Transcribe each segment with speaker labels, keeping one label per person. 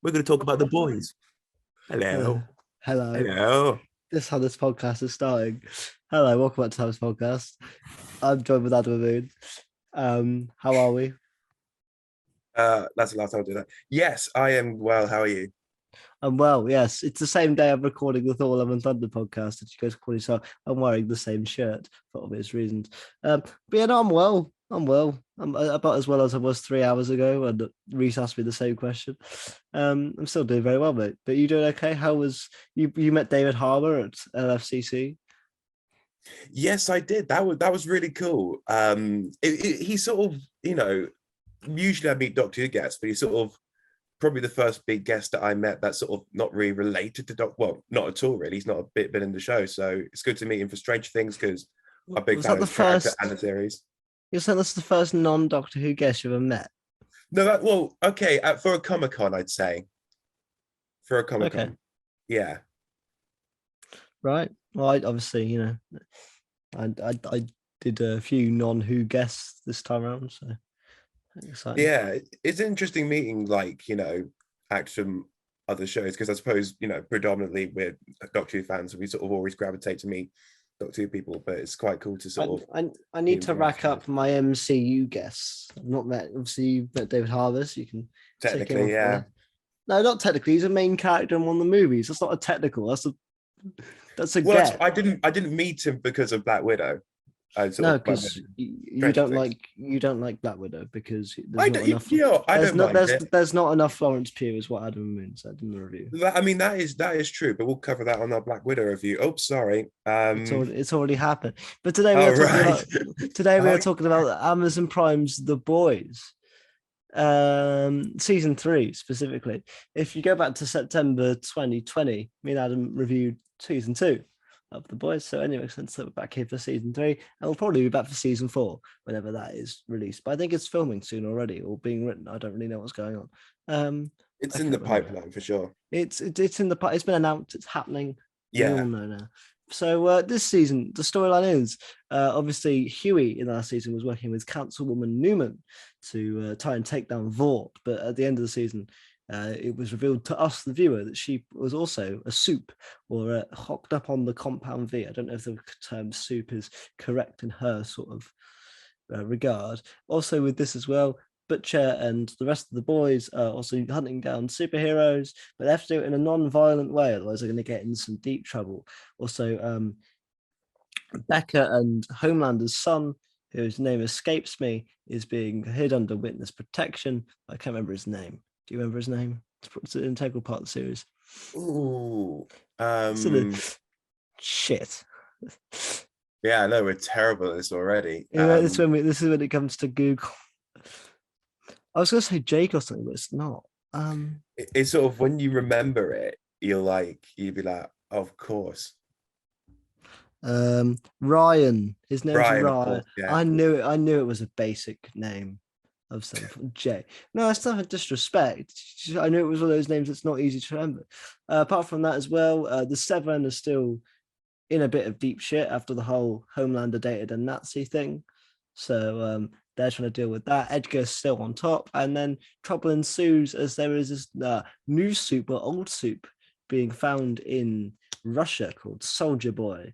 Speaker 1: We're going to talk about the boys. Hello.
Speaker 2: Hello.
Speaker 1: Hello.
Speaker 2: This is how this podcast is starting. Hello, welcome back to this podcast. I'm joined with Adam Moon. How are we?
Speaker 1: That's the last time I do that. Yes, I am well. How are you?
Speaker 2: I'm well, yes. It's the same day I'm recording the Thor Love and Thunder podcast that you guys call yourself. I'm wearing the same shirt for obvious reasons. But yeah, no, I'm well. I'm about as well as I was 3 hours ago, and Reese asked me the same question. I'm still doing very well, mate. But you doing okay? How was you met David Harbour at LFCC?
Speaker 1: Yes, I did. That was really cool. He sort of, usually I meet Doctor Who guests, but he's sort of probably the first big guest that I met that's sort of not really related to well, not at all really. He's not a bit in the show, so it's good to meet him for Stranger Things because I'm a big fan of the character and the series.
Speaker 2: You're saying that's the first non-Doctor Who guest you've ever met?
Speaker 1: No, okay, for a Comic-Con, I'd say. For a Comic-Con.
Speaker 2: Okay.
Speaker 1: Yeah.
Speaker 2: Right. Well, I obviously, I did a few non-Who guests this time around, so exciting.
Speaker 1: Yeah, it's interesting meeting actors from other shows because I suppose predominantly we're Doctor Who fans, so we sort of always gravitate to meet Doctor Who people, but it's quite cool to sort of.
Speaker 2: I need to rack up my MCU guests. I've not met, obviously, you've met David Harbour, so you can
Speaker 1: technically, yeah.
Speaker 2: No, not technically. He's a main character in one of the movies. That's not a technical. That's a guess.
Speaker 1: I didn't meet him because of Black Widow.
Speaker 2: No, because you don't like Black Widow because there's not enough Florence Pugh, is what Adam Moon said in the review.
Speaker 1: That is true, but we'll cover that on our Black Widow review. Oh, sorry,
Speaker 2: it's already happened. But today we are talking about Amazon Prime's The Boys, season 3 specifically. If you go back to September 2020, me and Adam reviewed season 2 of The Boys. So anyway, since we're back here for season 3, and we'll probably be back for season 4 whenever that is released. But I think it's filming soon already or being written. I don't really know what's going on.
Speaker 1: It's in the pipeline for sure.
Speaker 2: It's in the it's been announced. It's happening.
Speaker 1: Yeah,
Speaker 2: we all know now. So this season, the storyline is obviously Huey in last season was working with Councilwoman Newman to try and take down Vought, but at the end of the season, it was revealed to us, the viewer, that she was also a soup or hocked up on the compound V. I don't know if the term soup is correct in her sort of regard. Also with this as well, Butcher and the rest of the boys are also hunting down superheroes, but they have to do it in a non-violent way, otherwise they're going to get in some deep trouble. Also, Becca and Homelander's son, whose name escapes me, is being hid under witness protection. I can't remember his name. Do you remember his name? It's an integral part of the series.
Speaker 1: Ooh.
Speaker 2: Shit.
Speaker 1: Yeah, I know we're terrible at this already.
Speaker 2: This is when it comes to Google. I was going to say Jake or something, but it's not.
Speaker 1: It's sort of when you remember it, you'd be like, of course.
Speaker 2: Ryan. His name's Ryan.
Speaker 1: Yeah.
Speaker 2: I knew it was a basic name of something. Jay. No, that's not a disrespect. I knew it was one of those names that's not easy to remember. Apart from that as well, the Seven are still in a bit of deep shit after the whole Homelander dated a Nazi thing. So they're trying to deal with that. Edgar's still on top, and then trouble ensues as there is this new soup or old soup being found in Russia called Soldier Boy,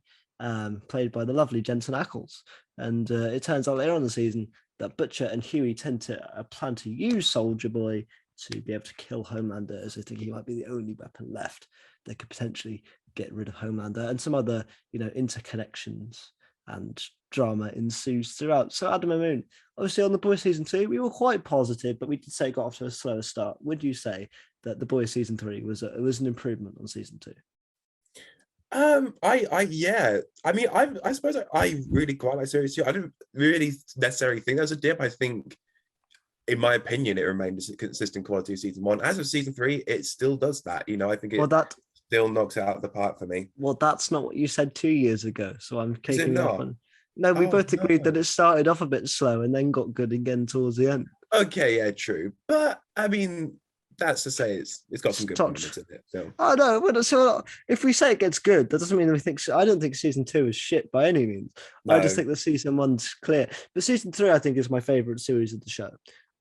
Speaker 2: played by the lovely Jensen Ackles. And it turns out later on in the season that Butcher and Huey tend to plan to use Soldier Boy to be able to kill Homelander, as they think he might be the only weapon left that could potentially get rid of Homelander, and some other, interconnections and drama ensues throughout. So Adam and Moon, obviously on The Boys season 2, we were quite positive, but we did say it got off to a slower start. Would you say that The Boys season 3 was an improvement on season 2?
Speaker 1: I suppose I really quite like series 2. I don't really necessarily think there's a dip. I think, in my opinion, it remained a consistent quality of season 1. As of season 3, it still does that. I think it still knocks it out of the park for me.
Speaker 2: Well, that's not what you said 2 years ago, so I'm kicking you off on. No, we both agreed that it started off a bit slow and then got good again towards the end.
Speaker 1: Okay, yeah, true. But I mean, that's to say it's got some good moments in it. So.
Speaker 2: Oh no, but so if we say it gets good, that doesn't mean we think. I don't think season 2 is shit by any means. No. I just think that season 1's clear. But season 3, I think, is my favorite series of the show.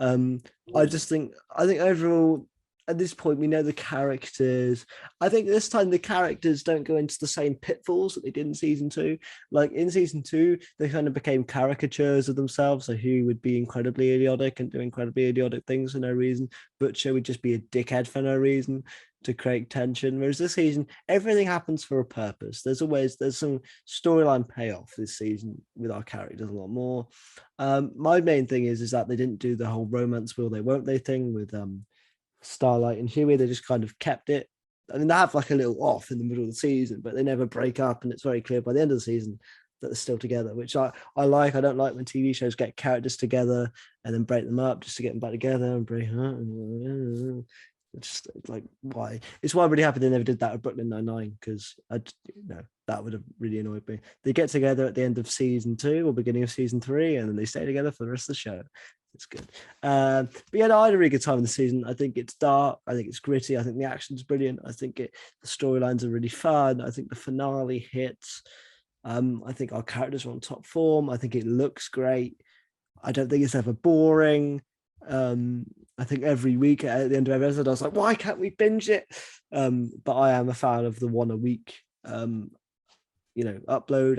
Speaker 2: I think overall, at this point we know the characters. I think this time the characters don't go into the same pitfalls that they did in season 2. Like in season 2, they kind of became caricatures of themselves. So Huey would be incredibly idiotic and do incredibly idiotic things for no reason. Butcher would just be a dickhead for no reason to create tension. Whereas this season, everything happens for a purpose. There's some storyline payoff this season with our characters a lot more. My main thing is that they didn't do the whole romance will they won't they thing with Starlight and Huey. They just kind of kept it. I mean, they have like a little off in the middle of the season, but they never break up, and it's very clear by the end of the season that they're still together, which I like. I don't like when TV shows get characters together and then break them up just to get them back together and break up. It's just like, why? It's why I'm really happy they never did that with Brooklyn Nine-Nine, because that would have really annoyed me. They get together at the end of season 2 or beginning of season 3, and then they stay together for the rest of the show. It's good. But yeah, no, I had a really good time in the season. I think it's dark. I think it's gritty. I think the action's brilliant. I think the storylines are really fun. I think the finale hits. I think our characters are on top form. I think it looks great. I don't think it's ever boring. I think every week at the end of every episode, I was like, why can't we binge it? But I am a fan of the one a week upload.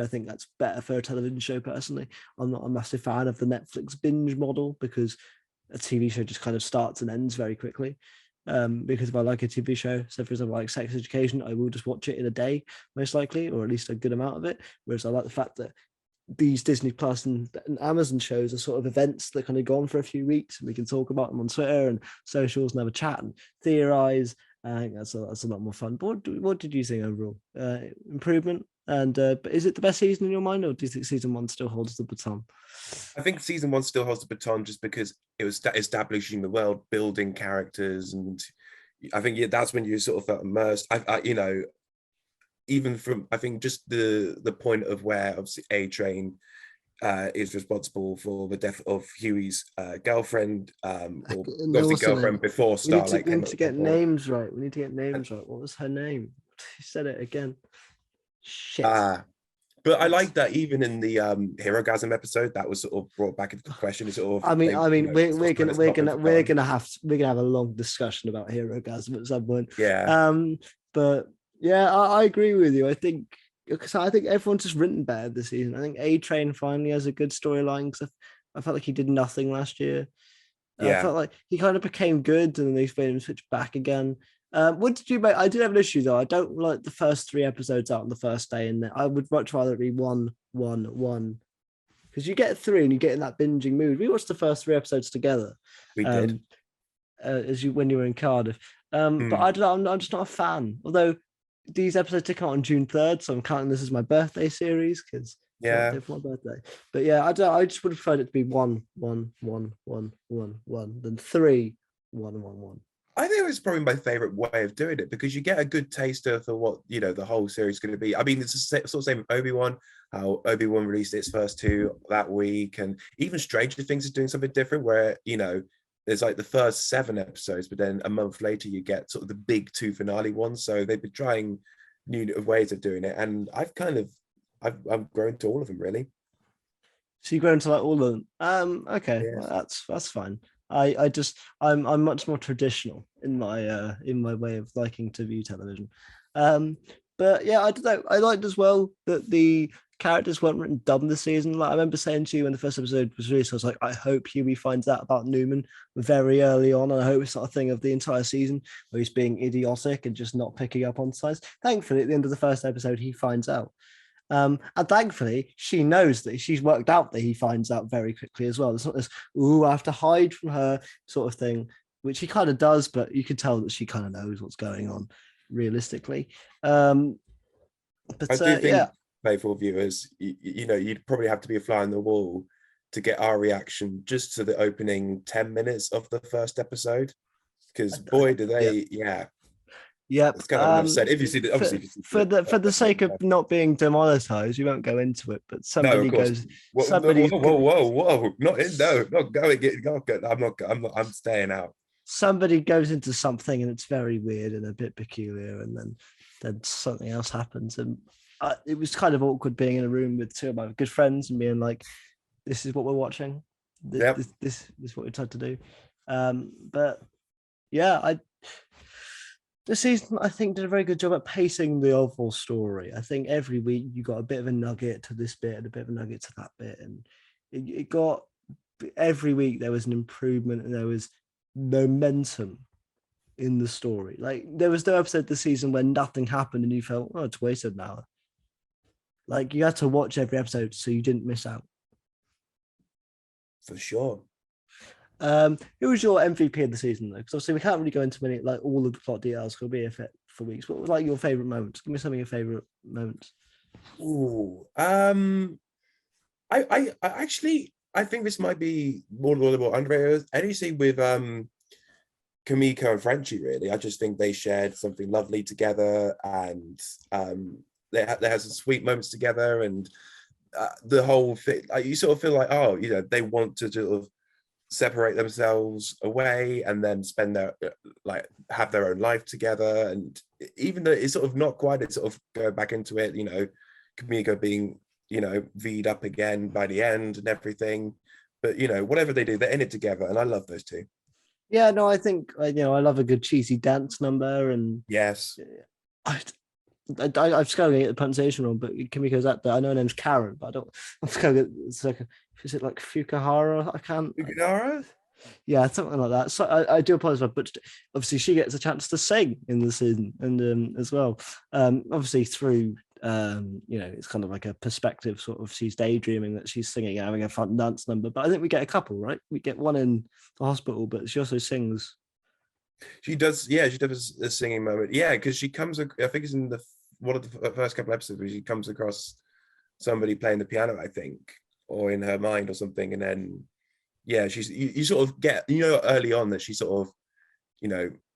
Speaker 2: I think that's better for a television show personally. I'm not a massive fan of the Netflix binge model, because a TV show just kind of starts and ends very quickly. Because if I like a TV show, so for example, like Sex Education, I will just watch it in a day, most likely, or at least a good amount of it. Whereas I like the fact that these Disney Plus and Amazon shows are sort of events that kind of go on for a few weeks, and we can talk about them on Twitter and socials and have a chat and theorize. I think that's a lot more fun. But what did you think overall? Improvement? And but is it the best season in your mind, or do you think season 1 still holds the baton?
Speaker 1: I think season 1 still holds the baton, just because it was establishing the world, building characters, and I think that's when you sort of felt immersed. Even from, I think, just the point of where obviously A-Train is responsible for the death of Huey's girlfriend, or obviously girlfriend before Starlight.
Speaker 2: We need to get names right. We need to get names right. What was her name? He said it again. Shit.
Speaker 1: But I like that even in the Herogasm episode, that was sort of brought back into the question. It's sort of,
Speaker 2: we're gonna have a long discussion about Herogasm at some point.
Speaker 1: Yeah.
Speaker 2: But yeah, I agree with you. I think everyone's just written better this season. I think A-Train finally has a good storyline, because I felt like he did nothing last year.
Speaker 1: Yeah.
Speaker 2: I felt like he kind of became good, and then they made him switch back again. What did you make? I did have an issue though. I don't like the first 3 episodes out on the first day, and I would much rather it be 1, 1, 1, because you get 3 and you get in that binging mood. We watched the first 3 episodes together.
Speaker 1: We did.
Speaker 2: When you were in Cardiff. But I don't know. I'm just not a fan. Although these episodes take out on June 3rd, so I'm counting this as my birthday series, because for my birthday. But yeah, I just would have preferred it to be 1, 1, 1, 1, 1, 1, than 3, 1, 1, 1.
Speaker 1: I think it was probably my favorite way of doing it, because you get a good taster for what the whole series is going to be. I mean, it's the sort of same with Obi-Wan, how Obi-Wan released its first 2 that week, and even Stranger Things is doing something different, where there's like the first 7 episodes, but then a month later you get sort of the big 2 finale ones. So they've been trying new ways of doing it, and I've grown to all of them, really.
Speaker 2: So you've grown to like all of them. Okay,
Speaker 1: Yeah.
Speaker 2: well, that's fine. I'm much more traditional in my way of liking to view television. But yeah, I don't know. I liked as well that the characters weren't written dumb this season. Like I remember saying to you when the first episode was released, I was like, I hope Huey finds out about Newman very early on, and I hope it's not a thing of the entire season where he's being idiotic and just not picking up on signs. Thankfully, at the end of the first episode, he finds out. And thankfully, she knows that she's worked out that he finds out very quickly as well. It's not this, I have to hide from her sort of thing, which he kind of does, but you can tell that she kind of knows what's going on realistically. But
Speaker 1: I do think, faithful viewers, you'd probably have to be a fly on the wall to get our reaction just to the opening 10 minutes of the first episode, because boy, do they,
Speaker 2: Yep.
Speaker 1: It's kind of upset. If you see the, obviously,
Speaker 2: for the sake of not being demonetized, we won't go into it. But somebody goes.
Speaker 1: Whoa! Not in. No, not going. I'm staying out.
Speaker 2: Somebody goes into something and it's very weird and a bit peculiar, and then something else happens, and it was kind of awkward being in a room with 2 of my good friends and being like, "This is what we're watching. This is what we tried to do." But yeah, The season, I think, did a very good job at pacing the overall story. I think every week you got a bit of a nugget to this bit and a bit of a nugget to that bit, and it got every week there was an improvement and there was momentum in the story. Like there was no episode this season where nothing happened and you felt, oh, it's wasted an hour. Like you had to watch every episode so you didn't miss out.
Speaker 1: For sure.
Speaker 2: Who was your MVP of the season though? Because obviously we can't really go into many like all of the plot details. It'll be a fit for weeks. What was like your favorite moments? Give me some of your favorite moments.
Speaker 1: Ooh, I actually I think this might be more underrated. Anything with Kamiko and Frenchie, really. I just think they shared something lovely together, and they had some sweet moments together, and the whole thing. You sort of feel like, oh, they want to sort of separate themselves away and then spend their like have their own life together. And even though it's sort of not quite, it's sort of go back into it. Kamiko being V'd up again by the end and everything. But whatever they do, they're in it together, and I love those two.
Speaker 2: Yeah, no, I think I love a good cheesy dance number, and
Speaker 1: Yes.
Speaker 2: I, I'm just going to get the pronunciation wrong, but Kimiko's out there. I know her name's Karen, but I don't. I'm just going to get. It's like, is it like Fukuhara? I can't.
Speaker 1: Ugara?
Speaker 2: Yeah, something like that. So I do apologize, but obviously she gets a chance to sing in the season, and as well, obviously through it's kind of like a perspective sort of. She's daydreaming that she's singing and having a fun dance number. But I think we get a couple, right? We get one in the hospital, but she also sings.
Speaker 1: She does, yeah, she does a singing moment. Yeah, because she comes, I think it's in one of the first couple episodes where she comes across somebody playing the piano, I think, or in her mind or something. And then, yeah, you sort of get, early on that she's sort of,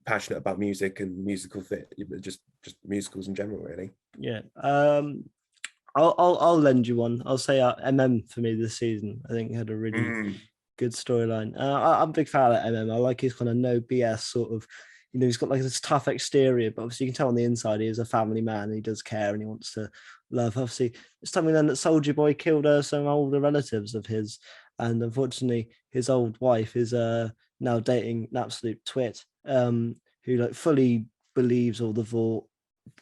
Speaker 1: passionate about music and musical fit, just musicals in general, really.
Speaker 2: Yeah. I'll lend you one. I'll say MM for me this season. I think he had a really
Speaker 1: Mm.
Speaker 2: good storyline. I'm a big fan of MM. I like his kind of no BS sort of. He's got like this tough exterior, but obviously you can tell on the inside he is a family man. And he does care and he wants to love. Obviously, it's something then that Soldier Boy killed some older relatives of his, and unfortunately, his old wife is now dating an absolute twit, who like fully believes all the Vought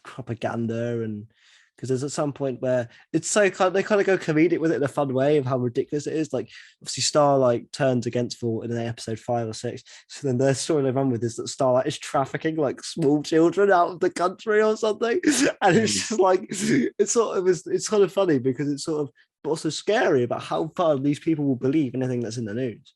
Speaker 2: propaganda. And because there's at some point where it's so they kind of go comedic with it in a fun way of how ridiculous it is. Like obviously Starlight turns against Vought in episode 5 or 6. So then their story they run with is that Starlight is trafficking like small children out of the country or something. And it's just like it's kind of funny because it's sort of but also scary about how far these people will believe anything that's in the news.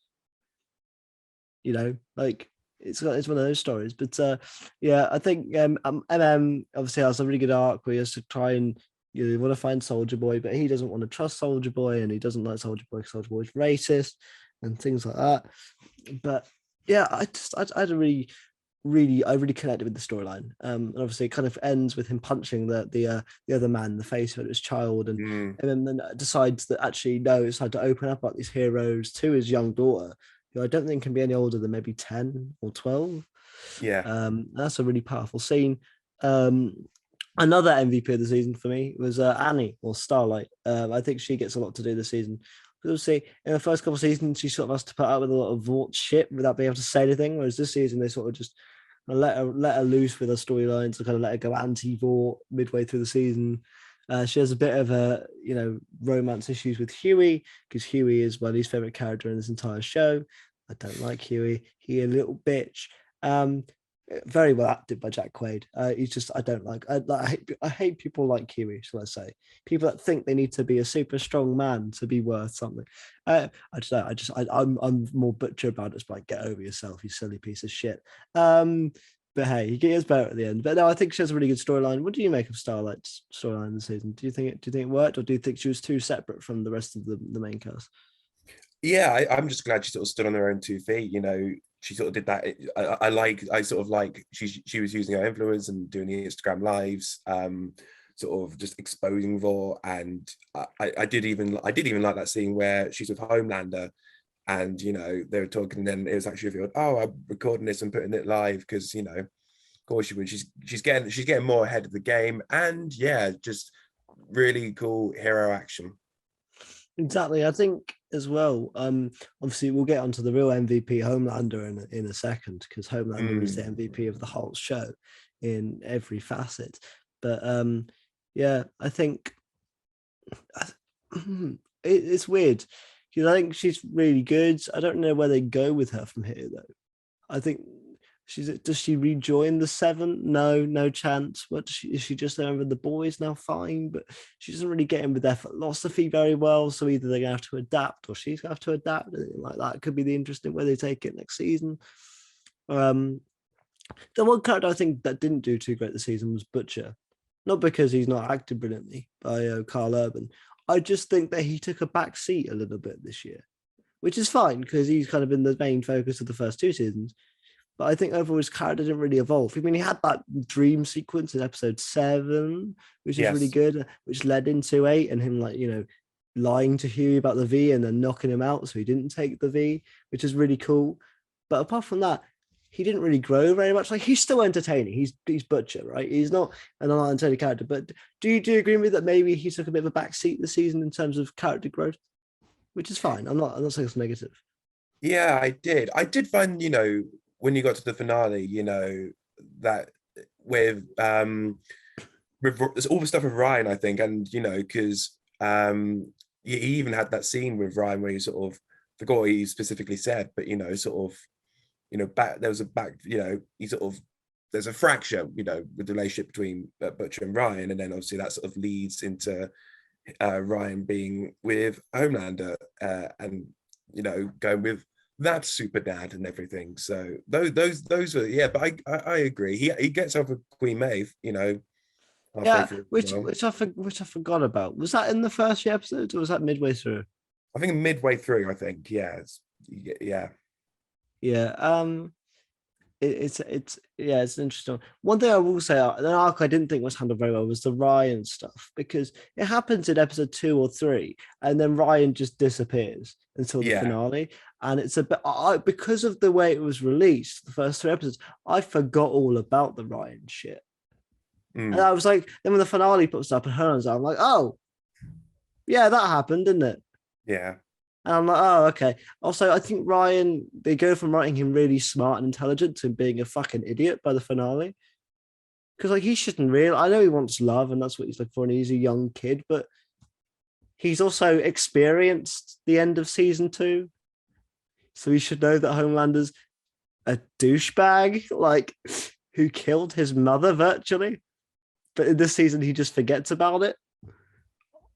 Speaker 2: Like it's one of those stories. But yeah, I think MM obviously has a really good arc where he has to try and want to find Soldier Boy, but he doesn't want to trust Soldier Boy, and he doesn't like Soldier Boy because Soldier Boy's racist and things like that. But yeah, I had a really connected with the storyline. And obviously it kind of ends with him punching the other man in the face with his child, and then decides that actually no, it's time to open up about these heroes to his young daughter, who I don't think can be any older than maybe 10 or 12.
Speaker 1: Yeah.
Speaker 2: That's a really powerful scene. Another MVP of the season for me was Annie or Starlight. I think she gets a lot to do this season. We'll see. In the first couple of seasons, she sort of has to put up with a lot of Vought shit without being able to say anything. Whereas this season, they sort of just let her loose with her storylines and kind of let her go anti-Vought midway through the season. She has a bit of romance issues with Huey because Huey is my least favorite character in this entire show. I don't like Huey. He a little bitch. Very well acted by Jack Quaid. He's just I don't like. I hate people like Huey. Shall I say? People that think they need to be a super strong man to be worth something. I'm more butcher about it. It's like get over yourself, you silly piece of shit. But hey, he gets better at the end. But no, I think she has a really good storyline. What do you make of Starlight's storyline this season? Do you think it worked, or do you think she was too separate from the rest of the main cast?
Speaker 1: Yeah, I'm just glad she sort of stood on her own 2 feet. She sort of did that. I sort of like she was using her influence and doing the Instagram lives, sort of just exposing Vought. And I did even like that scene where she's with Homelander, and they were talking. And then it was actually revealed, oh, I'm recording this and putting it live because of course she would. She's getting more ahead of the game, and yeah, just really cool hero action.
Speaker 2: Exactly. I think as well, obviously we'll get onto the real MVP Homelander in a second, because Homelander is the MVP of the whole show. in every facet. But yeah, I think it's weird because I think she's really good. I don't know where they go with her from here though. I think does she rejoin the seven? No, no chance. What is she just there with the boys now? Fine, but she doesn't really get in with their philosophy very well. So either they're gonna have to adapt or she's gonna have to adapt. Like that could be the interesting way they take it next season. The one character I think that didn't do too great this season was Butcher. Not because he's not acted brilliantly by Carl Urban. I just think that he took a back seat a little bit this year, which is fine because he's kind of been the main focus of the first two seasons. But I think overall his character didn't really evolve. I mean, he had that dream sequence in episode 7, which is really
Speaker 1: Yes.
Speaker 2: good, which led into 8 and him lying to Huey about the V and then knocking him out so he didn't take the V, which is really cool. But apart from that, he didn't really grow very much. Like he's still entertaining. He's Butcher, right? He's not an unentertaining character. But do you agree with me that maybe he took a bit of a backseat this season in terms of character growth, which is fine. I'm not saying it's negative.
Speaker 1: Yeah, I did. I did find, when you got to the finale, that with there's all the stuff with Ryan, I think, and because he even had that scene with Ryan where he sort of forgot what he specifically said, but sort of back there was a back, he sort of there's a fracture, with the relationship between Butcher and Ryan, and then obviously that sort of leads into Ryan being with Homelander and going with that super dad and everything. So those were, yeah, but I agree. He gets off with Queen Maeve, halfway
Speaker 2: Yeah,
Speaker 1: through.
Speaker 2: which I forgot about. Was that in the first few episodes or was that midway through?
Speaker 1: I think midway through. I think yeah.
Speaker 2: Yeah. It's interesting. One thing I will say, an arc I didn't think was handled very well was the Ryan stuff because it happens in episode 2 or 3, and then Ryan just disappears until the finale, and it's a bit because of the way it was released. The first 3 episodes, I forgot all about the Ryan shit, and I was like, then when the finale puts up and Heron's out, I'm like, oh, yeah, that happened, didn't it?
Speaker 1: Yeah.
Speaker 2: And I'm like, oh, okay. Also, I think Ryan, they go from writing him really smart and intelligent to being a fucking idiot by the finale. Because, he shouldn't really. I know he wants love and that's what he's looking for, and he's a young kid, but he's also experienced the end of season 2. So he should know that Homelander's a douchebag, who killed his mother virtually. But in this season, he just forgets about it.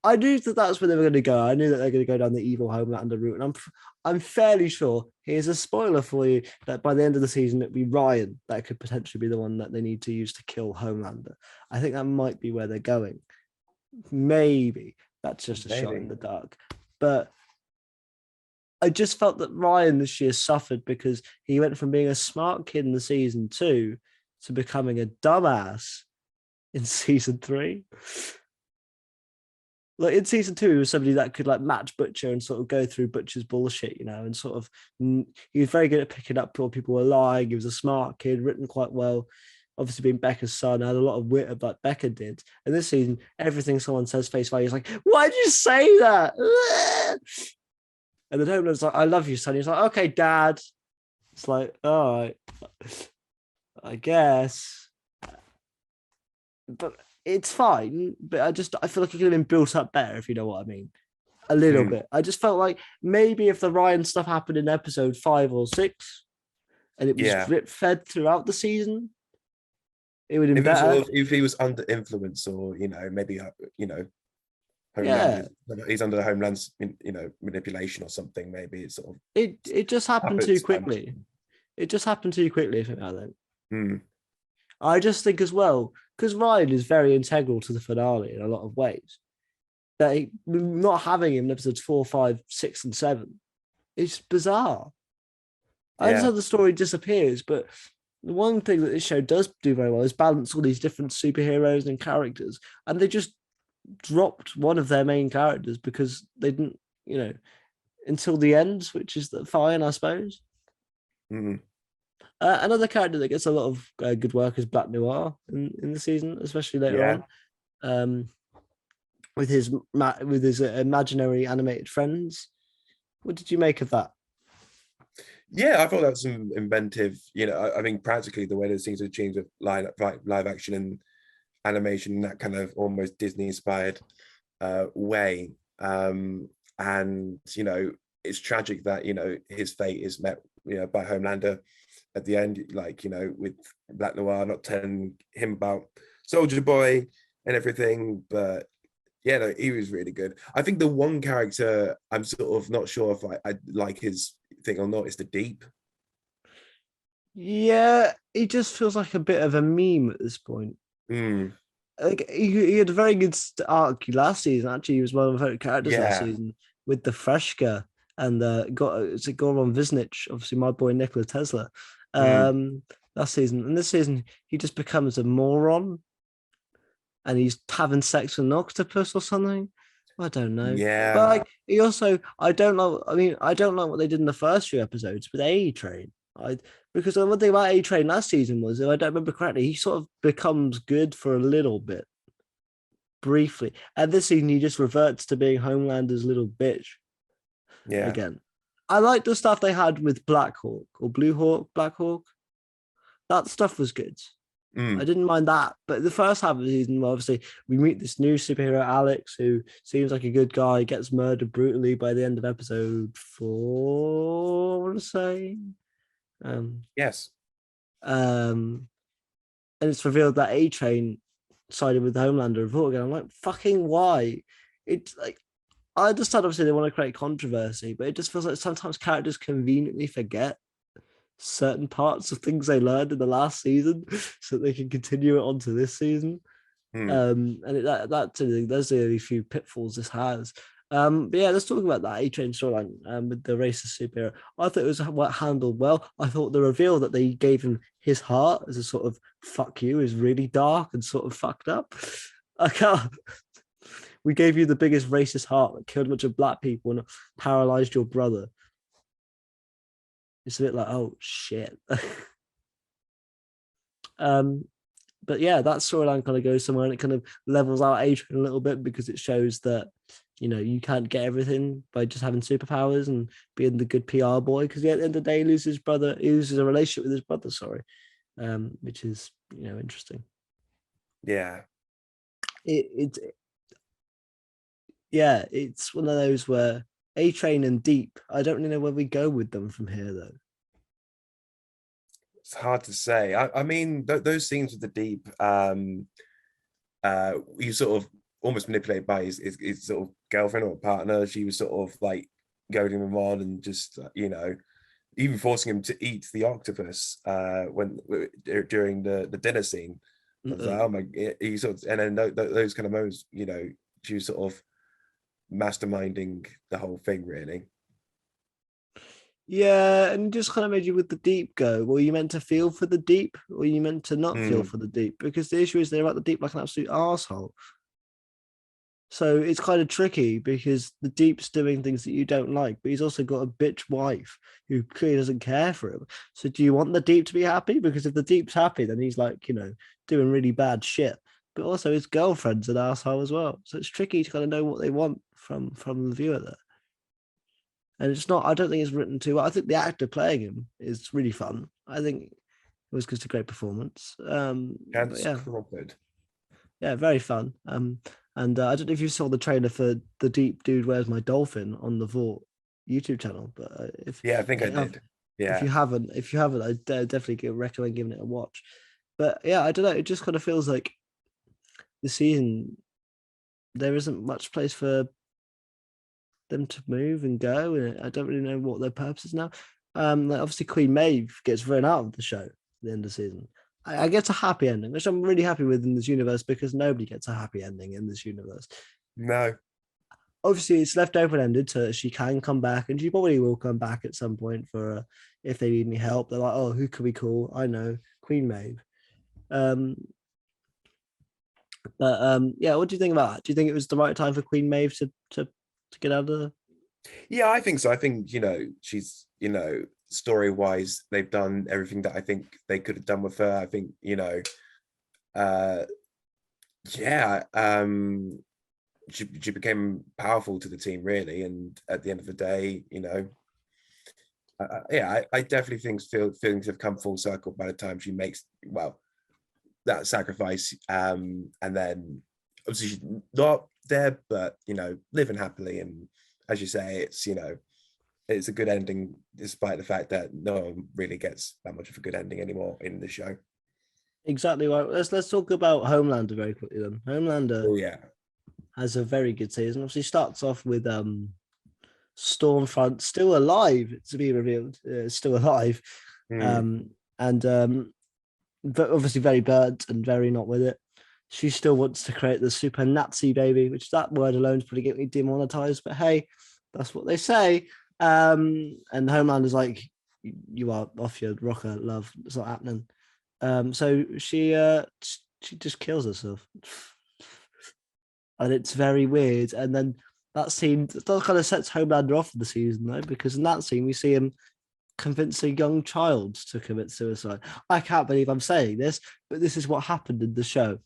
Speaker 2: I knew that that's where they were going to go. I knew that they're going to go down the evil Homelander route, and I'm fairly sure. Here's a spoiler for you that by the end of the season, it'll be Ryan that could potentially be the one that they need to use to kill Homelander. I think that might be where they're going. Maybe that's just a shot in the dark, but I just felt that Ryan this year suffered because he went from being a smart kid in the season 2 to becoming a dumbass in season 3. In season 2, he was somebody that could match Butcher and sort of go through Butcher's bullshit, and sort of he was very good at picking up what people were lying. He was a smart kid, written quite well. Obviously, being Becca's son, had a lot of wit like Becca did. And this season, everything someone says face value is like, "Why'd you say that?" And then Homelander's like, "I love you, son." He's like, "Okay, Dad." It's like, all right, I guess, but it's fine, but I feel like it could have been built up better, if you know what I mean. A little bit. I just felt like maybe if the Ryan stuff happened in episode 5 or 6 and it was drip fed throughout the season, it would have been better.
Speaker 1: If he was under influence or, maybe,
Speaker 2: Yeah.
Speaker 1: he's under the Homeland's, manipulation or something, maybe it's sort of.
Speaker 2: It just happened too quickly. It just happened too quickly, I think. I just think as well, because Ryan is very integral to the finale in a lot of ways, that not having him in episodes 4, 5, 6, and 7 is bizarre. I understand the story disappears, but the one thing that this show does do very well is balance all these different superheroes and characters, and they just dropped one of their main characters because they didn't, until the end, which is fine, I suppose. Another character that gets a lot of good work is Black Noir in the season, especially later on, with his imaginary animated friends. What did you make of that?
Speaker 1: Yeah, I thought that was some inventive. I mean, practically the way those things have changed with live action and animation in that kind of almost Disney inspired way. And it's tragic that his fate is met by Homelander at the end, like with Black Noir not telling him about Soldier Boy and everything. But yeah, no, he was really good. I think the one character I'm sort of not sure if I like his thing or not is the Deep.
Speaker 2: Yeah, he just feels like a bit of a meme at this point.
Speaker 1: Mm,
Speaker 2: Like he had a very good arc last season. Actually, he was one of my favorite characters last
Speaker 1: yeah.
Speaker 2: season with the Freshka and got it's a Goran Visnich, obviously my boy Nikola Tesla.
Speaker 1: Mm,
Speaker 2: Last season and this season he just becomes a moron and he's having sex with an octopus or something. I don't know, but
Speaker 1: yeah.
Speaker 2: like he also I don't know. I mean, I don't like what they did in the first few episodes with A Train. I because the one thing about A Train last season was, if I don't remember correctly, he sort of becomes good for a little bit briefly. And this season, he just reverts to being Homelander's little bitch
Speaker 1: Yeah.
Speaker 2: again. I like the stuff they had with Black Hawk or Blue Hawk, Black Hawk. That stuff was good. I
Speaker 1: Mm,
Speaker 2: didn't mind that. But the first half of the season, obviously, we meet this new superhero, Alex, who seems like a good guy, gets murdered brutally by the end of episode 4, I want to say. Um,
Speaker 1: yes.
Speaker 2: um, and it's revealed that A Train sided with Homelander and again. I'm like, fucking why? It's like I understand obviously they want to create controversy, but it just feels like sometimes characters conveniently forget certain parts of things they learned in the last season so that they can continue it onto this season.
Speaker 1: Mm,
Speaker 2: And there's the only few pitfalls this has. But yeah, let's talk about that A-Train storyline with the racist superhero. I thought it was handled well. I thought the reveal that they gave him his heart as a sort of fuck you is really dark and sort of fucked up. I can't. We gave you the biggest racist heart that killed a bunch of black people and paralyzed your brother. It's a bit like, oh shit. um, but yeah, that storyline kind of goes somewhere and it kind of levels out Adrian a little bit because it shows that you can't get everything by just having superpowers and being the good PR boy. Because at the end of the day, he loses a relationship with his brother. Sorry, which is interesting.
Speaker 1: yeah.
Speaker 2: It yeah, it's one of those where A Train and Deep. I don't really know where we go with them from here though.
Speaker 1: It's hard to say. I mean, those scenes with the Deep, you sort of almost manipulated by his sort of girlfriend or partner. She was sort of like goading him on and just even forcing him to eat the octopus when during the dinner scene. I was like, oh my, he sort of, and then those kind of moments, she was sort of masterminding the whole thing, really.
Speaker 2: Yeah, and just kind of made you with the deep go. Were you meant to feel for the deep, or you meant to not feel
Speaker 1: Mm,
Speaker 2: for the deep? Because the issue is they're at the deep like an absolute asshole. So it's kind of tricky because the deep's doing things that you don't like, but he's also got a bitch wife who clearly doesn't care for him. So do you want the deep to be happy? Because if the deep's happy, then he's like, doing really bad shit. But also his girlfriend's an asshole as well. So it's tricky to kind of know what they want from the viewer there. And it's not, I don't think it's written too well. I think the actor playing him is really fun. I think it was just a great performance. But
Speaker 1: Chance
Speaker 2: yeah,
Speaker 1: Crawford.
Speaker 2: yeah, very fun. And I don't know if you saw the trailer for the Deep Dude Where's My Dolphin on the Vault YouTube channel, but
Speaker 1: Yeah, I think
Speaker 2: if
Speaker 1: I
Speaker 2: you have,
Speaker 1: did. Yeah.
Speaker 2: if you haven't, I definitely recommend giving it a watch. But yeah, I don't know. It just kind of feels like the season there isn't much place for them to move and go, and I don't really know what their purpose is now. Like obviously Queen Maeve gets thrown out of the show at the end of the season. I get a happy ending, which I'm really happy with in this universe because nobody gets a happy ending in this universe.
Speaker 1: No.
Speaker 2: Obviously, it's left open ended, so she can come back, and she probably will come back at some point for if they need any help. They're like, oh, who could we call? I know, Queen Maeve. Um, but yeah, what do you think about that? Do you think it was the right time for Queen Maeve to get out of the?
Speaker 1: Yeah, I think so. I think, she's, story wise, they've done everything that I think they could have done with her. I think, uh yeah, she became powerful to the team really. And at the end of the day, I definitely think feelings have come full circle by the time she makes that sacrifice, and then obviously she's not there, but living happily, and as you say, it's a good ending, despite the fact that no one really gets that much of a good ending anymore in the show.
Speaker 2: Exactly right. Let's talk about Homelander very quickly then. Homelander
Speaker 1: Oh yeah.
Speaker 2: has a very good season. Obviously, starts off with Stormfront still alive to be revealed, still alive,
Speaker 1: Mm.
Speaker 2: um, and but obviously very burnt and very not with it. She still wants to create the super Nazi baby, which that word alone is probably getting me demonetized. But hey, that's what they say. And Homelander's like, you are off your rocker, love. It's not happening. So she just kills herself, and it's very weird. And then that scene that kind of sets Homelander off for the season though, because in that scene we see him convince a young child to commit suicide. I can't believe I'm saying this, but this is what happened in the show.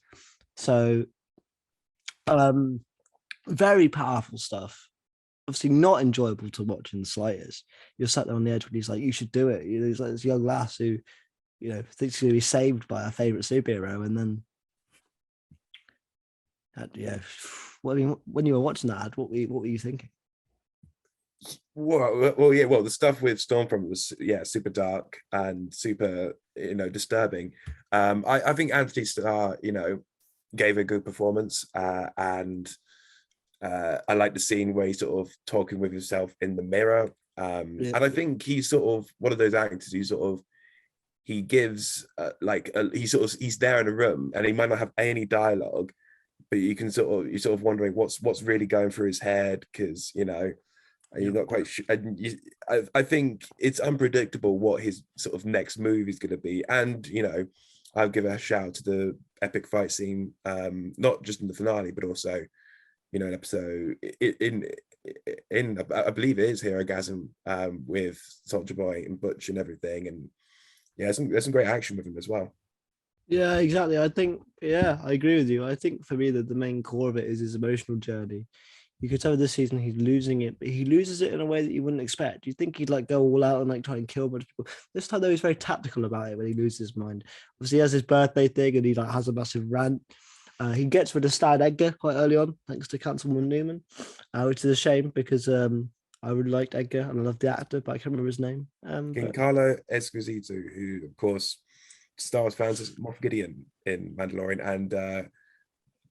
Speaker 2: So, very powerful stuff. Obviously, not enjoyable to watch in the slightest. You're sat there on the edge when he's like, "You should do it." He's like this young lass who, thinks she's going to be saved by her favorite superhero, and then, yeah. When you were watching that, what were you thinking?
Speaker 1: Well, the stuff with Stormfront was super dark and super disturbing. I think Anthony Starr gave a good performance, and I like the scene where he's sort of talking with himself in the mirror,
Speaker 2: Yeah,
Speaker 1: and I think he's sort of one of those actors who sort of he gives he's there in a room and he might not have any dialogue, but you're sort of wondering what's really going through his head, because you're not quite sure. And I think it's unpredictable what his sort of next move is going to be. And, I'll give a shout to the epic fight scene, not just in the finale, but also, an episode in I believe it is Herogasm, with Soldier Boy and Butch and everything. And yeah, there's some great action with him as well.
Speaker 2: yeah, exactly. I think, yeah, I agree with you. I think for me that the main core of it is his emotional journey. You could tell this season he's losing it, but he loses it in a way that you wouldn't expect. You think he'd like go all out and like try and kill a bunch of people. This time though, he's very tactical about it when he loses his mind. Obviously, he has his birthday thing and he like has a massive rant. He gets rid of Stan Edgar quite early on, thanks to Councilman Newman, which is a shame because I really liked Edgar and I love the actor, but I can't remember his name. But
Speaker 1: Giancarlo Esposito, who of course Star Wars fans as Moff Gideon in Mandalorian,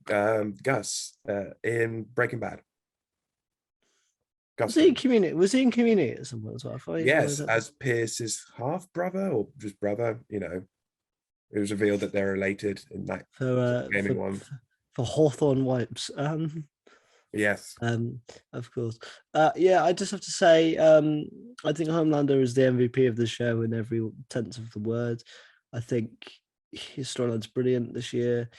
Speaker 1: and Gus in Breaking Bad.
Speaker 2: was he in
Speaker 1: Gustin.
Speaker 2: Community? Was he in Community at some point as well? I thought he was one of
Speaker 1: Yes,
Speaker 2: those
Speaker 1: as Pierce's half brother or just brother. It was revealed that they're related in that
Speaker 2: for
Speaker 1: sort of gaming one.
Speaker 2: for Hawthorne wipes.
Speaker 1: Yes.
Speaker 2: Of course. Yeah, I just have to say, I think Homelander is the MVP of the show in every sense of the word. I think his storyline's brilliant this year.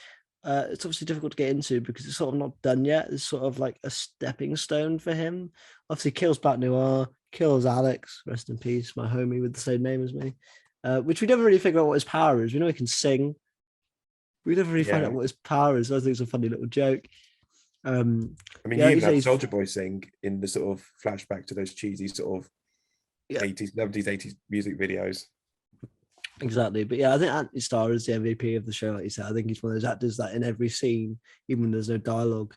Speaker 2: It's obviously difficult to get into because it's sort of not done yet. It's sort of like a stepping stone for him. Obviously, kills Bat Noir, kills Alex, rest in peace, my homie with the same name as me. Which we never really figure out what his power is. We know he can sing. We never really find
Speaker 1: Yeah.
Speaker 2: out what his power is. I think it's a funny little joke.
Speaker 1: I mean,
Speaker 2: Yeah,
Speaker 1: you
Speaker 2: you
Speaker 1: even
Speaker 2: say
Speaker 1: have
Speaker 2: he's
Speaker 1: Soldier Boy sing in the sort of flashback to those cheesy sort of
Speaker 2: yeah,
Speaker 1: 80s, 70s, 80s music videos.
Speaker 2: exactly. But yeah, I think Anthony Starr is the MVP of the show, like you said. I think he's one of those actors that in every scene, even when there's no dialogue,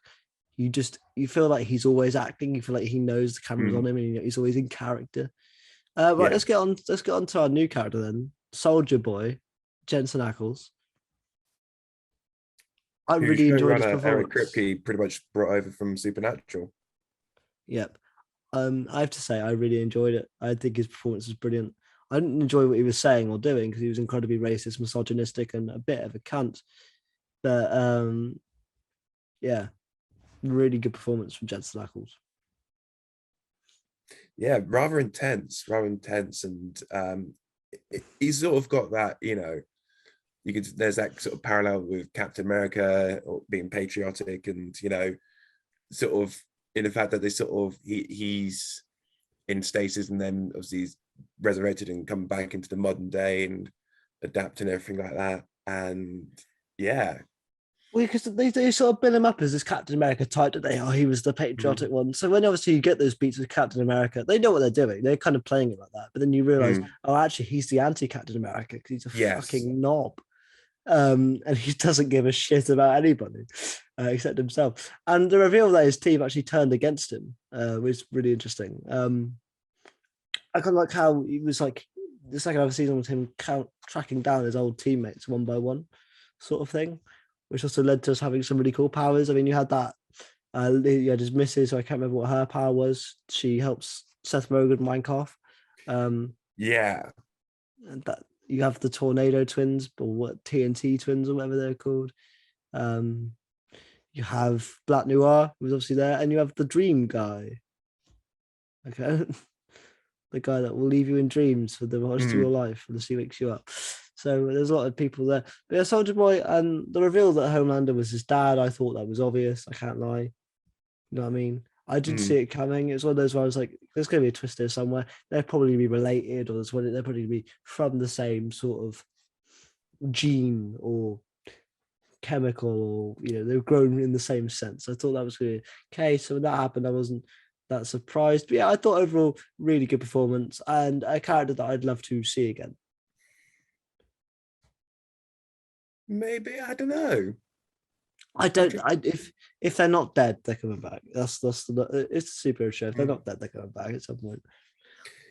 Speaker 2: you feel like he's always acting. You feel like he knows the camera's on him and he's always in character. Right,
Speaker 1: Yeah.
Speaker 2: let's get on to our new character then. Soldier Boy, Jensen Ackles. I
Speaker 1: Who
Speaker 2: really enjoyed his
Speaker 1: showrunner Eric
Speaker 2: performance.
Speaker 1: Kripke pretty much brought over from Supernatural.
Speaker 2: Yep. I have to say, I really enjoyed it. I think his performance was brilliant. I didn't enjoy what he was saying or doing because he was incredibly racist, misogynistic, and a bit of a cunt. But yeah, really good performance from Jensen Ackles.
Speaker 1: Yeah, rather intense, and he's sort of got that, there's that sort of parallel with Captain America or being patriotic, and sort of in the fact that they sort of he's in stasis and then obviously he's resurrected and come back into the modern day and adapt and everything like that. And yeah,
Speaker 2: Well, because they sort of build him up as this Captain America type, that they, oh, he was the patriotic
Speaker 1: Mm,
Speaker 2: one. So when obviously you get those beats with Captain America, they know what they're doing. They're kind of playing it like that. But then you realize,
Speaker 1: mm,
Speaker 2: oh, actually, he's the anti-Captain America because he's a
Speaker 1: yes.
Speaker 2: fucking knob. And he doesn't give a shit about anybody except himself. And the reveal that his team actually turned against him was really interesting. I kind of like how he was like the second half of the season was him tracking down his old teammates one by one, sort of thing, which also led to us having some really cool powers. I mean, you had that. You had his missus, so I can't remember what her power was. She helps Seth Rogen wank off.
Speaker 1: Yeah.
Speaker 2: And that you have the Tornado Twins, or what TNT Twins, or whatever they're called. Um, you have Black Noir, who's obviously there, and you have the Dream Guy. Okay, the guy that will leave you in dreams for the rest of your
Speaker 1: Mm,
Speaker 2: life unless he wakes you up. So there's a lot of people there. But yeah, Soldier Boy, and the reveal that Homelander was his dad, I thought that was obvious. I can't lie. You know what I mean? I didn't see
Speaker 1: mm,
Speaker 2: it coming. It's one of those where I was like, there's going to be a twist there somewhere. They're probably be related, or they're probably be from the same sort of gene or chemical, or they've grown in the same sense. I thought that was going to be okay. So when that happened, I wasn't that surprised. But yeah, I thought overall really good performance and a character that I'd love to see again.
Speaker 1: maybe, I don't know.
Speaker 2: I
Speaker 1: I'll
Speaker 2: don't.
Speaker 1: just,
Speaker 2: If they're not dead, they're coming back. It's a superhero show. If they're
Speaker 1: mm,
Speaker 2: not dead, they're coming back at some point.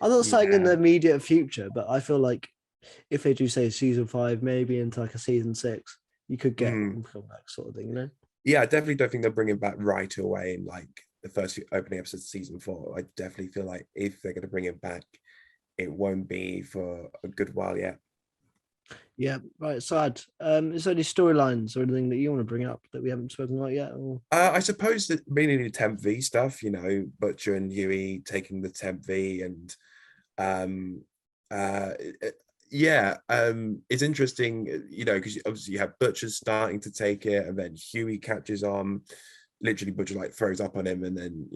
Speaker 2: I'm not saying in the
Speaker 1: yeah.
Speaker 2: immediate future, but I feel like if they do say season 5, maybe into like a season 6, you could get
Speaker 1: Mm.
Speaker 2: them come back, sort of thing.
Speaker 1: Yeah, I definitely don't think they'll bring him back right away in like the first few opening episodes of season 4. I definitely feel like if they're going to bring him back, it won't be for a good while yet.
Speaker 2: Yeah, right. Sad. Is there any storylines or anything that you want to bring up that we haven't spoken about yet? Or
Speaker 1: I suppose that mainly the temp V stuff, Butcher and Huey taking the temp V and um uh yeah, it's interesting, because obviously you have Butcher starting to take it and then Huey catches on. Literally Butcher like throws up on him and then,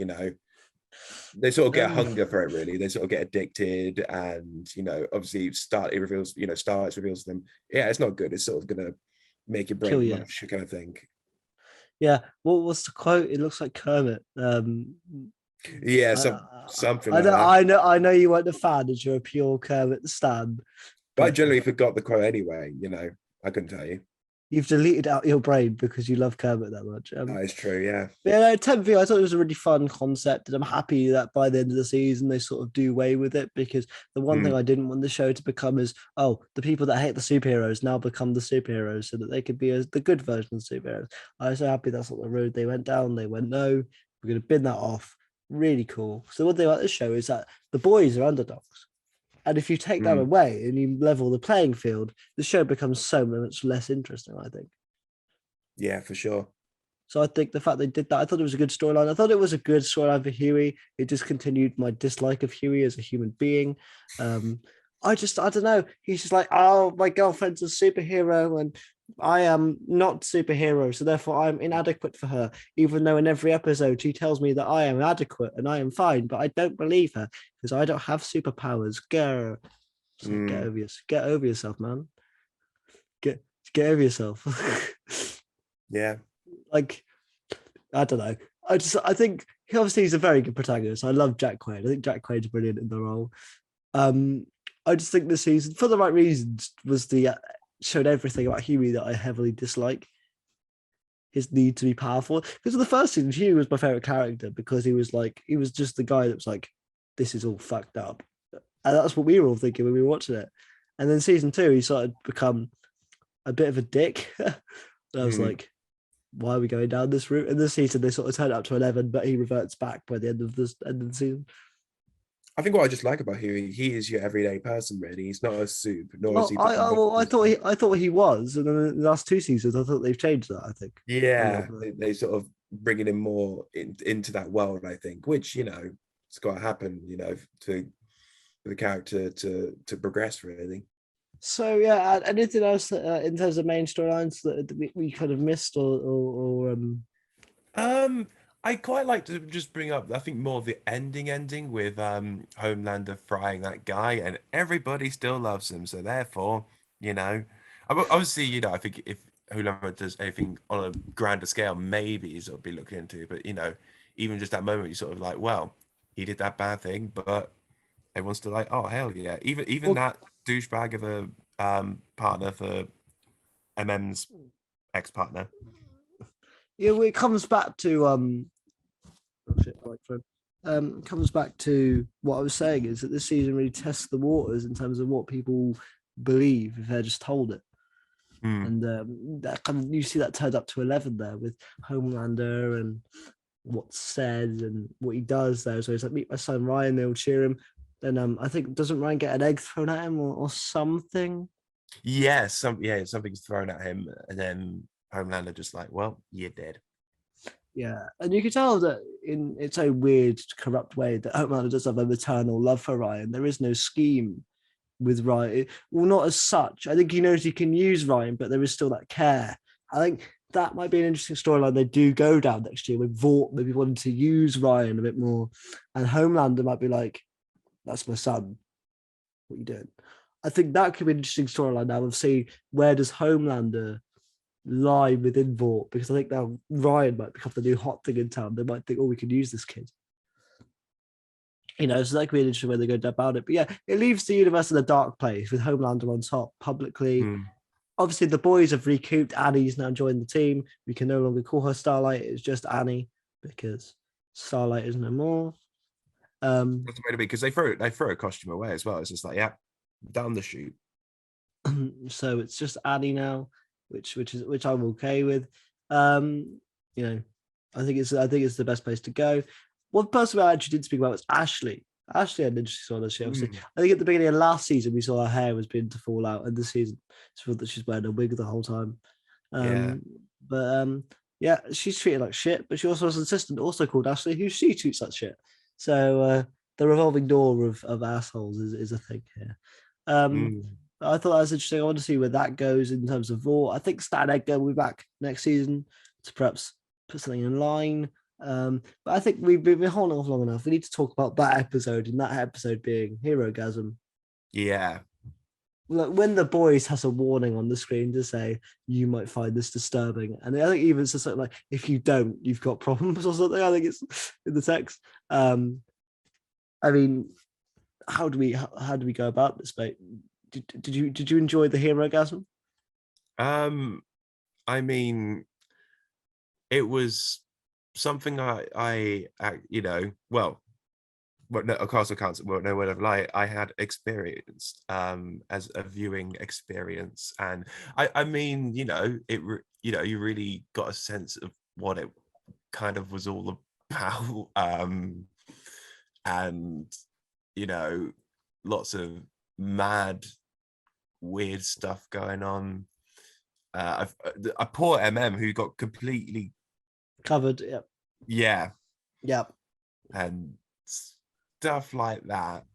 Speaker 1: they sort of get
Speaker 2: um,
Speaker 1: hunger for it really. They sort of get addicted and, obviously it reveals, Starlight reveals to them, yeah, it's not good. It's sort of gonna make your
Speaker 2: kill
Speaker 1: brain
Speaker 2: you.
Speaker 1: mush kind of thing.
Speaker 2: Yeah. What was the quote? It looks like Kermit.
Speaker 1: Yeah,
Speaker 2: I,
Speaker 1: something
Speaker 2: I
Speaker 1: like
Speaker 2: know,
Speaker 1: that.
Speaker 2: I know you weren't a fan, as you're a pure Kermit stan,
Speaker 1: But I
Speaker 2: but
Speaker 1: generally forgot the quote anyway, I couldn't tell you.
Speaker 2: you've deleted out your brain because you love Kermit that much.
Speaker 1: That is true, yeah.
Speaker 2: But yeah, no, 10th View, I thought it was a really fun concept, and I'm happy that by the end of the season they sort of do away with it, because the one thing
Speaker 1: Mm,
Speaker 2: I didn't want the show to become is, oh, the people that hate the superheroes now become the superheroes so that they could be the good version of the superheroes. I was so happy that's not the road they went down. They went, no, we're going to bin that off. Really cool. So one thing about this show is that the boys are underdogs. And if you take that
Speaker 1: mm.
Speaker 2: away and you level the playing field, the show becomes so much less interesting, I think.
Speaker 1: Yeah, for sure.
Speaker 2: So I think the fact they did that, I thought it was a good storyline. I thought it was a good storyline for Huey. It just continued my dislike of Huey as a human being. Um, I don't know. He's just like, oh, my girlfriend's a superhero and I am not superhero, so therefore I'm inadequate for her. Even though in every episode she tells me that I am adequate and I am fine, but I don't believe her because I don't have superpowers. Girl, it's like
Speaker 1: Mm,
Speaker 2: get over yourself, man. Get get over yourself.
Speaker 1: yeah.
Speaker 2: Like I don't know. I think obviously he's a very good protagonist. I love Jack Quaid. I think Jack Quaid's brilliant in the role. Um, I just think this season, for the right reasons, was the showed everything about Huey that I heavily dislike. His need to be powerful. Because in the first season, Huey was my favorite character because he was just the guy that was like, this is all fucked up. And that's what we were all thinking when we were watching it. And then season 2, he started to become a bit of a dick. And I was
Speaker 1: Mm.
Speaker 2: like, why are we going down this route? In this season, they sort of turn it up to 11, but he reverts back by the end of the season.
Speaker 1: I think what I just like about Huey, he is your everyday person, really. He's not a soup, nor is
Speaker 2: Well,
Speaker 1: he putting
Speaker 2: I thought he was, and then in the last 2 seasons, I thought they've changed that. I think a little
Speaker 1: Yeah,
Speaker 2: bit.
Speaker 1: they sort of bringing him more into that world, I think, which, it's got to happen, for the character to progress, really.
Speaker 2: So yeah, anything else in terms of main storylines that we kind of missed, or
Speaker 1: Um, I quite like to just bring up, I think more the ending with Homelander frying that guy, and everybody still loves him. So therefore, obviously, I think if whoever does anything on a grander scale, maybe sort of be looking into. But even just that moment, you sort of like, well, he did that bad thing, but everyone's still like, oh hell yeah. Even
Speaker 2: Well,
Speaker 1: that douchebag of a partner for MM's ex-partner.
Speaker 2: yeah, well, it comes back to oh shit, comes back to what I was saying is that this season really tests the waters in terms of what people believe if they're just told it.
Speaker 1: Mm.
Speaker 2: And that kind of, you see that turned up to 11 there with Homelander and what's said and what he does there. So he's like, meet my son Ryan, they'll cheer him. Then I think doesn't Ryan get an egg thrown at him or something?
Speaker 1: Yeah, something's thrown at him, and then Homelander just like, well, you're dead.
Speaker 2: Yeah, and you can tell that in its own weird, corrupt way that Homelander does have a maternal love for Ryan. There is no scheme with Ryan. Well, not as such. I think he knows he can use Ryan, but there is still that care. I think that might be an interesting storyline they do go down next year with Vought maybe wanting to use Ryan a bit more, and Homelander might be like, "That's my son. What are you doing?" I think that could be an interesting storyline now of seeing where does Homelander lie within Vought, because I think now Ryan might become the new hot thing in town. They might think, "Oh, we could use this kid." So that could be an interesting way they go about it. But yeah, it leaves the universe in a dark place with Homelander on top publicly.
Speaker 1: Mm.
Speaker 2: Obviously, the boys have recouped. Annie's now joined the team. We can no longer call her Starlight. It's just Annie because Starlight is no more.
Speaker 1: That's the way to be, because they throw a costume away as well. It's just like, yeah, down the chute.
Speaker 2: So it's just Annie now, which I'm okay with. Um, you know, I think it's the best place to go. One person I actually didn't speak about was Ashley. Ashley had an interesting one. She obviously, I think at the beginning of last season we saw her hair was beginning to fall out, and this season it's thought that she's wearing a wig the whole time.
Speaker 1: Yeah.
Speaker 2: But yeah, she's treated like shit. But she also has an assistant, also called Ashley, who she treats like shit. So the revolving door of assholes is a thing here.
Speaker 1: Mm.
Speaker 2: I thought that was interesting. I want to see where that goes in terms of Vought. I think Stan Edgar will be back next season to perhaps put something in line. But I think we've been holding off long enough. We need to talk about that episode, and that episode being Hero Gasm.
Speaker 1: Yeah.
Speaker 2: Look, when the boys has a warning on the screen to say you might find this disturbing, and I think even says something like, "If you don't, you've got problems" or something. I think it's in the text. I mean, how do we go about this, mate? Did you enjoy the Hero Gasm?
Speaker 1: I mean, it was something well, no, of course I can't, well, no word of lie, I had experienced as a viewing experience. And I mean, you really got a sense of what it kind of was all about. And lots of mad, weird stuff going on. A poor who got completely
Speaker 2: Covered. Yep.
Speaker 1: yeah,
Speaker 2: Yep.
Speaker 1: and stuff like that.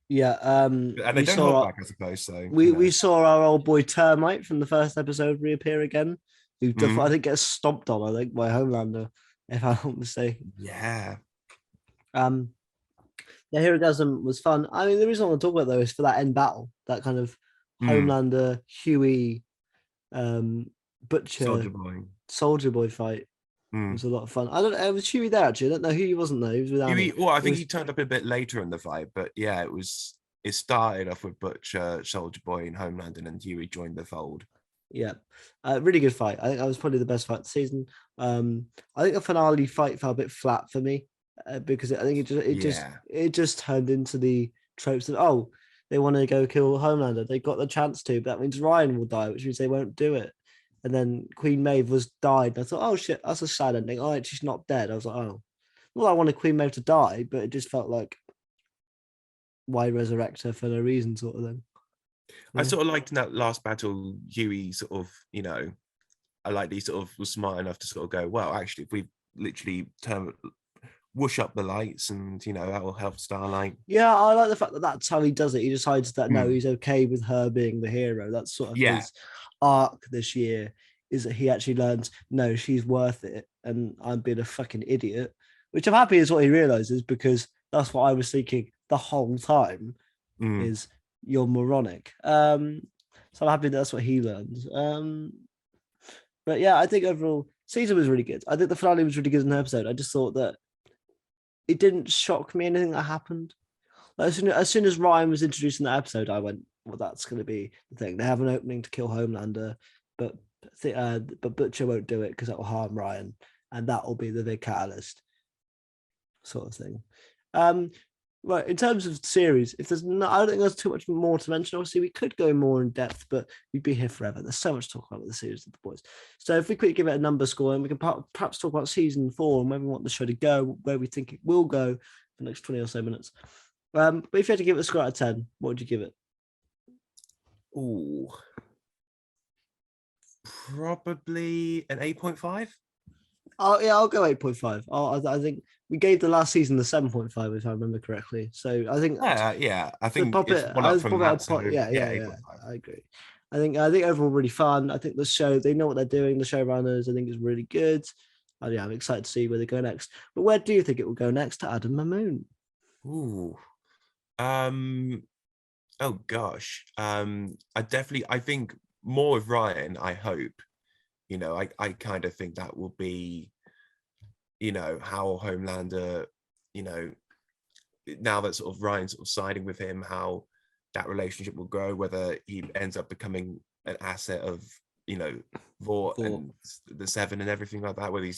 Speaker 2: Yeah.
Speaker 1: And they
Speaker 2: We
Speaker 1: don't hold
Speaker 2: saw
Speaker 1: back, I suppose. So
Speaker 2: we saw our old boy Termite from the first episode reappear again, who I think gets stomped on, I think, by Homelander, if I'm not mistaken.
Speaker 1: Yeah.
Speaker 2: The Hero Gasm was fun. I mean, the reason I want to talk about though is for that end battle, that kind of Homelander, Huey, Butcher, Soldier Boy fight. It was a lot of fun. I don't know, was Huey there actually? I don't know who he wasn't though. He was with Annie.
Speaker 1: Well, I think he turned up a bit later in the fight, but yeah, it started off with Butcher, Soldier Boy, and Homelander, and then Huey joined the fold.
Speaker 2: Yeah, really good fight. I think that was probably the best fight of the season. I think the finale fight fell a bit flat for me because I think it just turned into the tropes of they want to go kill Homelander. They got the chance to, but that means Ryan will die, which means they won't do it. And then Queen Maeve was died. And I thought, oh shit, that's a sad ending. Oh, she's not dead. I was like, oh, well, I wanted Queen Maeve to die, but it just felt like why resurrect her for no reason, sort of thing.
Speaker 1: I sort of liked in that last battle, Huey sort of, I liked he sort of was smart enough to sort of go, well, actually, if we literally whoosh up the lights and, that will help Starlight.
Speaker 2: Yeah, I like the fact that that's how he does it. He decides that, no, he's okay with her being the hero. That's sort of his arc this year, is that he actually learns, no, she's worth it. And I'm being a fucking idiot, which I'm happy is what he realizes, because that's what I was thinking the whole time is you're moronic. So I'm happy that's what he learns. But yeah, I think overall season was really good. I think the finale was really good in the episode. I just thought that it didn't shock me anything that happened. Like, as soon as Ryan was introduced in that episode, I went, "Well, that's going to be the thing." They have an opening to kill Homelander, but but Butcher won't do it because that will harm Ryan, and that will be the big catalyst, sort of thing. Right, in terms of series, if there's no, I don't think there's too much more to mention. Obviously, we could go more in depth, but we'd be here forever. There's so much to talk about with the series of the boys. So if we quickly give it a number score, and we can perhaps talk about season 4 and where we want the show to go, where we think it will go for the next 20 or so minutes. But if you had to give it a score out of 10, what would you give it?
Speaker 1: Ooh, probably an 8.5.
Speaker 2: Oh yeah, I'll go 8.5. I think we gave the last season the 7.5 if I remember correctly. So I think
Speaker 1: Yeah. I
Speaker 2: to
Speaker 1: think
Speaker 2: pop
Speaker 1: it's
Speaker 2: it,
Speaker 1: one
Speaker 2: I
Speaker 1: up
Speaker 2: was
Speaker 1: from
Speaker 2: probably
Speaker 1: that. So yeah, 8.5.
Speaker 2: I agree. I think overall really fun. I think the show, they know what they're doing. The showrunners, I think, is really good. Yeah, I'm excited to see where they go next. But where do you think it will go next to Adam and Moon?
Speaker 1: Ooh. Um. Oh gosh. I think more with Ryan. I hope. I kind of think that will be, how Homelander, you know, now that sort of Ryan's sort of siding with him, how that relationship will grow, whether he ends up becoming an asset of, Vought and the Seven and everything like that, whether he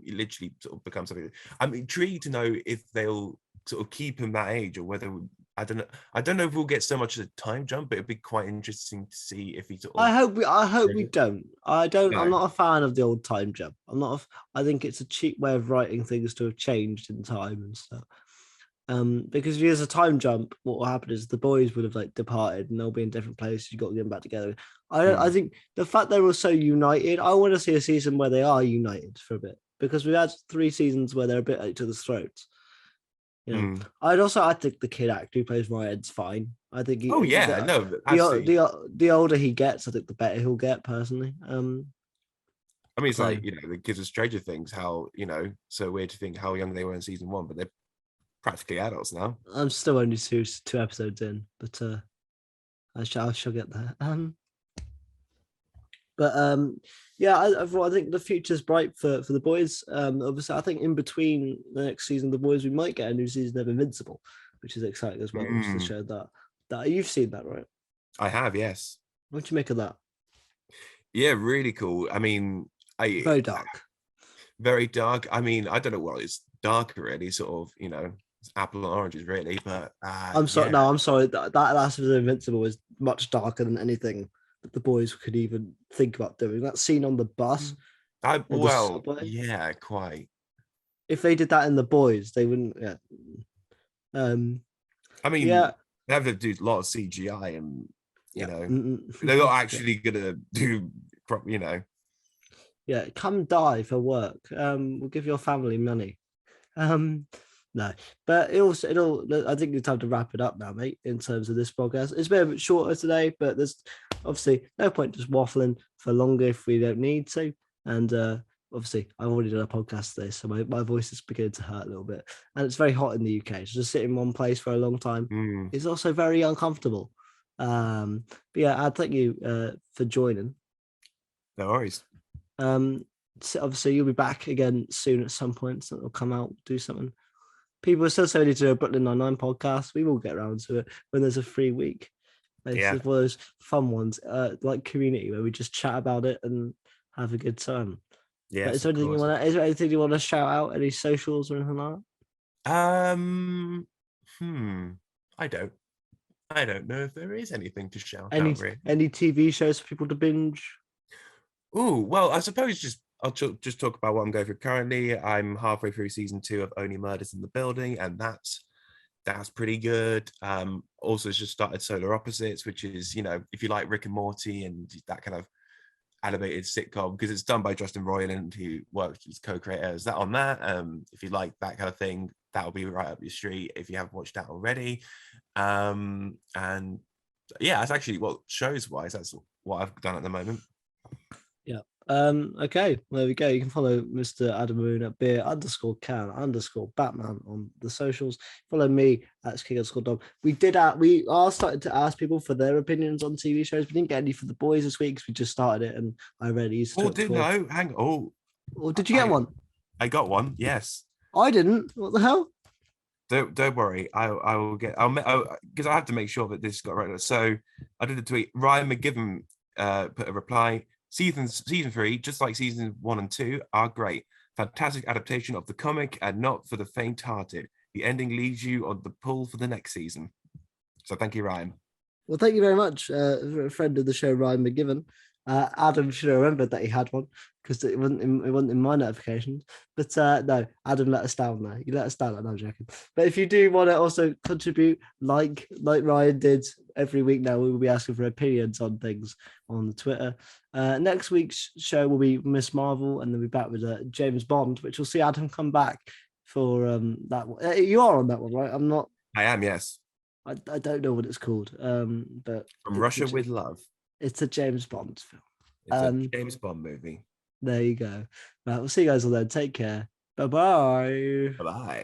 Speaker 1: literally sort of becomes something. I'm intrigued to know if they'll sort of keep him that age, or whether I don't know. I don't know if we'll get so much of a time jump, but it'd be quite interesting to see if he sort of.
Speaker 2: I hope we don't. I don't. I'm
Speaker 1: No.
Speaker 2: not a fan of the old time jump. I'm not. I think it's a cheap way of writing things to have changed in time and stuff. Because if there's a time jump, what will happen is the boys would have like departed and they'll be in different places. You got to get them back together. I think the fact they were so united, I want to see a season where they are united for a bit, because we had 3 seasons where they're a bit at each other's throats. I think the kid actor who plays Ryan's fine. I think
Speaker 1: Oh yeah, no, absolutely.
Speaker 2: The older he gets, I think the better he'll get personally.
Speaker 1: I mean, it's like, the kids of Stranger Things, how, so weird to think how young they were in season 1, but they're practically adults now.
Speaker 2: I'm still only two episodes in, but I shall get there. I think the future's bright for the boys. Obviously, I think in between the next season of the boys, we might get a new season of Invincible, which is exciting as well. Which is the show that you've seen that, right?
Speaker 1: I have, yes.
Speaker 2: What do you make of that?
Speaker 1: Yeah, really cool. I mean,
Speaker 2: very dark.
Speaker 1: Very dark. I mean, I don't know what it's darker, really. Sort of, it's apple and oranges, really. But
Speaker 2: I'm sorry. Yeah. No, I'm sorry. That last of Invincible is much darker than anything that the boys could even think about doing. That scene on the bus.
Speaker 1: Yeah, quite.
Speaker 2: If they did that in the boys, they wouldn't. Yeah.
Speaker 1: I mean, they have to do a lot of CGI, and they're not actually gonna do,
Speaker 2: Yeah, come die for work. We'll give your family money. No, but I think it's time to wrap it up now, mate, in terms of this podcast. It's been a bit shorter today, but there's obviously no point just waffling for longer if we don't need to. And obviously, I've already done a podcast today, so my voice is beginning to hurt a little bit. And it's very hot in the UK, so just sitting in one place for a long time is also very uncomfortable. But yeah, I'd thank you for joining.
Speaker 1: No worries.
Speaker 2: So obviously, you'll be back again soon at some point. So it'll come out, do something. People are still saying to do a Brooklyn Nine-Nine podcast. We will get around to it when there's a free week. It's one of those fun ones, like Community, where we just chat about it and have a good time.
Speaker 1: Yeah.
Speaker 2: Is there anything you want to shout out? Any socials or anything like
Speaker 1: that? I don't know if there is anything to shout out. Really.
Speaker 2: Any TV shows for people to binge?
Speaker 1: Oh, well, I suppose I'll just talk about what I'm going through currently. I'm halfway through season 2 of Only Murders in the Building, and that's pretty good. Also, it's just started Solar Opposites, which is, if you like Rick and Morty and that kind of animated sitcom, because it's done by Justin Roiland, who works as co-creators. That on that. If you like that kind of thing, that'll be right up your street if you haven't watched that already. And yeah, that's actually shows wise, that's what I've done at the moment.
Speaker 2: Yeah. Okay, there we go. You can follow Mr. Adam Moon at beer_can_Batman on the socials. Follow me at king_dom. We are starting to ask people for their opinions on TV shows. We didn't get any for the boys this week because we just started it, and I already
Speaker 1: Oh,
Speaker 2: took
Speaker 1: did
Speaker 2: for.
Speaker 1: no, hang. Oh,
Speaker 2: Or did you get
Speaker 1: I
Speaker 2: one?
Speaker 1: I got one. Yes.
Speaker 2: I didn't. What the hell?
Speaker 1: Don't worry. I will get. Because I have to make sure that this got right. So I did a tweet. Ryan McGiven put a reply. Season 3, just like season 1 and 2, are great. Fantastic adaptation of the comic and not for the faint-hearted. The ending leaves you on the pull for the next season. So thank you, Ryan.
Speaker 2: Well, thank you very much, a friend of the show, Ryan McGiven. Adam should have remembered that he had one because it wasn't in my notifications. But no, Adam let us down there. You let us down. No, I'm joking. But if you do want to also contribute, like Ryan did every week now, we will be asking for opinions on things on the Twitter. Next week's show will be Miss Marvel, and then we'll be back with James Bond, which will see Adam come back for that one. You are on that one, right? I'm not.
Speaker 1: I am, yes.
Speaker 2: I don't know what it's called, but
Speaker 1: From Russia with Love.
Speaker 2: it's a James Bond film.
Speaker 1: It's a James Bond movie.
Speaker 2: There you go. Right, we'll see you guys all then. Take care. Bye bye.
Speaker 1: Bye-bye.